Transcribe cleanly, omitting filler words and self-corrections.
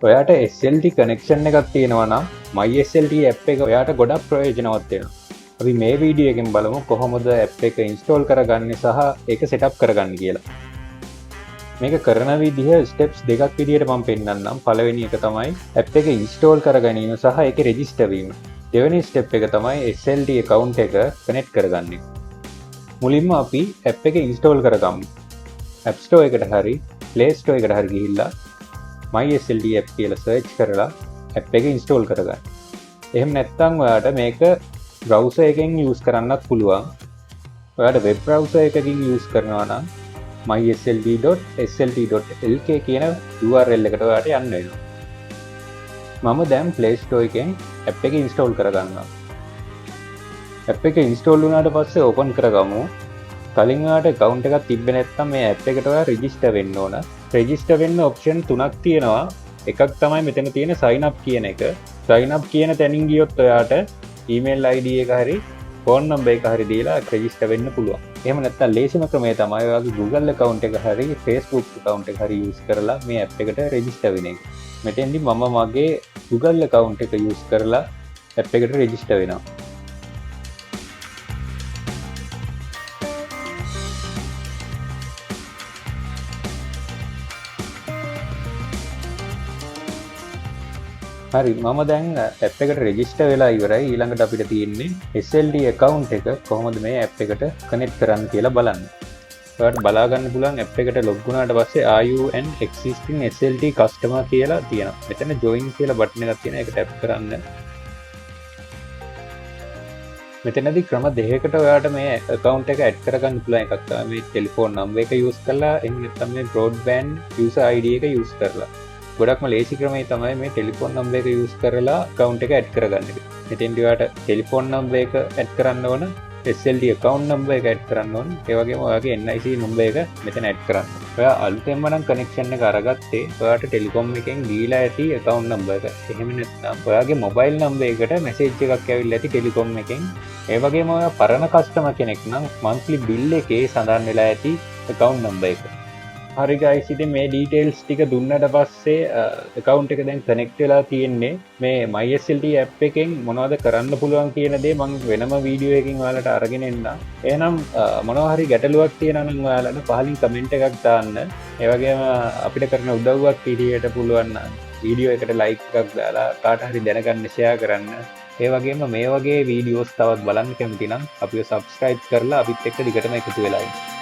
ඔයාට SLT connection එකක් තියෙනවා නම් MySLT app එක ඔයාට ගොඩක් ප්‍රයෝජනවත් වෙනවා. අපි මේ වීඩියෝ එකෙන් බලමු කොහොමද app එක install කරගන්නේ සහ ඒක setup කරගන්නේ කියලා. මේක කරන විදිහ steps දෙකක් විදිහට මම පෙන්නන්නම්. පළවෙනි එක තමයි app එක install කර ගැනීම සහ ඒකේ register වීම. දෙවෙනි step එක තමයි SLT account එක connect කරගන්නේ. මුලින්ම අපි app එක install කරගමු. App Store එකට හරි Play Store එකට හරි ගිහිල්ලා MySLT app කියලා search කරලා app එක install කරගන්න. එහෙම නැත්නම් ඔයාට මේක browser එකෙන් use කරන්නත් පුළුවන්. ඔයාට web browser එකකින් use කරනවා නම් myslt.slt.lk කියන URL එකට ඔයාට යන්න වෙනවා. මම දැන් Play Store එකෙන් app එක install කරගන්නවා. app එක install වුණාට පස්සේ open කරගමු. කලින් ඔයාට account එකක් තිබ්බේ නැත්නම් මේ app එකට ඔයා register වෙන්න ඕන. register වෙන්න option තුනක් තියෙනවා. එකක් තමයි මෙතන තියෙන sign up කියන එක. sign up කියන තැනින් ගියොත් ඔයාට email ID එක හරි phone number එක හරි දීලා register වෙන්න පුළුවන්. එහෙම නැත්නම් ලේසිම ක්‍රමය තමයි ඔයාගේ Google account එක හරි Facebook account එක හරි use කරලා මේ app එකට register වෙන එක. මෙතෙන්දි මම මගේ Google account එක use කරලා app එකට register වෙනවා. හරි මම දැන් app එකට register වෙලා ඉවරයි. ඊළඟට අපිට තියෙන්නේ SLT account එක කොහොමද මේ app එකට connect කරන්න කියලා බලන්න. ඔයාලට බලා ගන්න පුළුවන් app එකට log වුණාට පස්සේ are you an existing SLT customer කියලා තියෙනවා. මෙතන join කියලා button එකක් තියෙනවා. ඒක tap කරන්න. මෙතනදී ක්‍රම දෙකකට ඔයාලට මේ account එක add කරගන්න පුළුවන්. එකක් තමයි මේ telephone number එක use කරලා එහෙම නැත්නම් මේ broadband user ID එක use කරලා. ගොඩක්ම ලේසි ක්‍රමය තමයි මේ ටෙලිෆෝන් නම්බර් එක යූස් කරලා account එක ඇඩ් කරගන්න එක. මෙතෙන්දී ඔයාලට ටෙලිෆෝන් නම්බර් එක ඇඩ් කරන්න ඕන, SLT account number එක ඇඩ් කරන්න ඕන. ඒ වගේම ඔයාගේ NIC number එක මෙතන ඇඩ් කරන්න. ඔයා අලුතෙන්ම නම් කනෙක්ෂන් එක අරගත්තේ ඔයාට ටෙලිකොම් එකෙන් දීලා ඇති account number එක. එහෙම නැත්නම් ඔයාගේ mobile number එකට message එකක් ඇවිල්ලා ඇති ටෙලිකොම් එකෙන්. ඒ වගේම ඔයා පරණ customer කෙනෙක් නම් monthly bill එකේ සඳහන් වෙලා ඇති account number එක. හරි guys, ඉතින් මේ details ටික දුන්නට පස්සේ account එක දැන් connect වෙලා තියෙන්නේ. මේ MySLT app එකෙන් මොනවද කරන්න පුළුවන් කියන දේ මම වෙනම වීඩියෝ එකකින් ඔයාලට අරගෙන එන්නම්. එහෙනම් මොනවා හරි ගැටලුවක් තියෙනවා නම් ඔයාලට පහලින් comment එකක් දාන්න. ඒ වගේම අපිට කරන උදව්වක් විදියට පුළුවන් නම් වීඩියෝ එකට like එකක් දාලා කාට හරි දැනගන්න share කරන්න. ඒ වගේම මේ වගේ වීඩියෝස් තවත් බලන්න කැමති නම් අපිව subscribe කරලා අපිත් එක්ක දිගටම එකතු වෙලා ඉන්න.